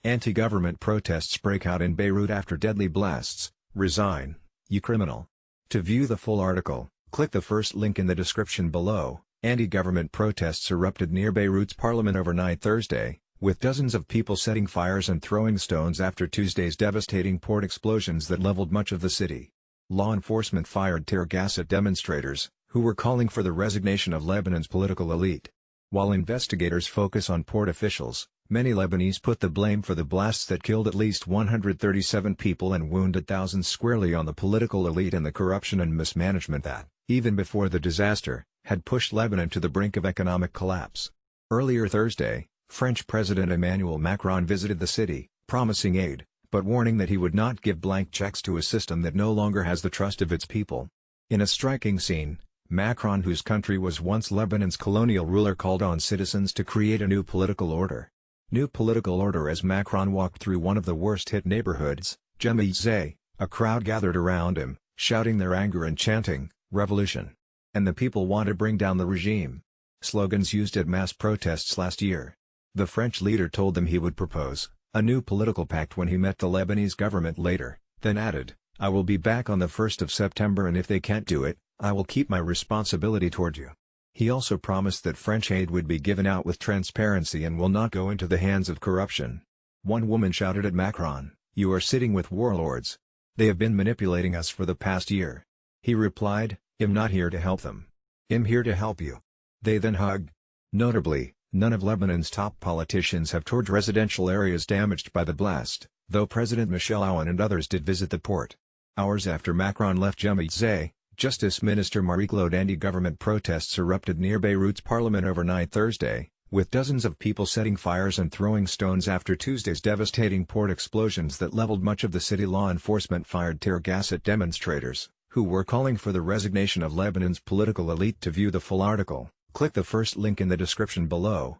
Anti-government protests break out in Beirut after deadly blasts. Resign, you criminal. To view the full article, click the first link in the description below. Anti-government protests erupted near Beirut's parliament overnight Thursday, with dozens of people setting fires and throwing stones after Tuesday's devastating port explosions that leveled much of the city. Law enforcement fired tear gas at demonstrators, who were calling for the resignation of Lebanon's political elite. While investigators focus on port officials, many Lebanese put the blame for the blasts that killed at least 137 people and wounded thousands squarely on the political elite and the corruption and mismanagement that, even before the disaster, had pushed Lebanon to the brink of economic collapse. Earlier Thursday, French President Emmanuel Macron visited the city, promising aid, but warning that he would not give blank checks to a system that no longer has the trust of its people. In a striking scene, Macron, whose country was once Lebanon's colonial ruler, called on citizens to create a new political order. New political order. As Macron walked through one of the worst-hit neighborhoods, Gemmayzeh, a crowd gathered around him, shouting their anger and chanting, "Revolution! And the people want to bring down the regime." Slogans used at mass protests last year. The French leader told them he would propose a new political pact when he met the Lebanese government later, then added, "I will be back on the 1st of September, and if they can't do it, I will keep my responsibility toward you." He also promised that French aid would be given out with transparency and will not go into the hands of corruption. One woman shouted at Macron, "You are sitting with warlords. They have been manipulating us for the past year." He replied, "I'm not here to help them. I'm here to help you." They then hugged. Notably, none of Lebanon's top politicians have toured residential areas damaged by the blast, though President Michel Aoun and others did visit the port. Hours after Macron left Gemmayzeh, Justice Minister Marie-Claude, anti-government protests erupted near Beirut's parliament overnight Thursday, with dozens of people setting fires and throwing stones after Tuesday's devastating port explosions that leveled much of the city. Law enforcement fired tear gas at demonstrators, who were calling for the resignation of Lebanon's political elite. To view the full article, click the first link in the description below.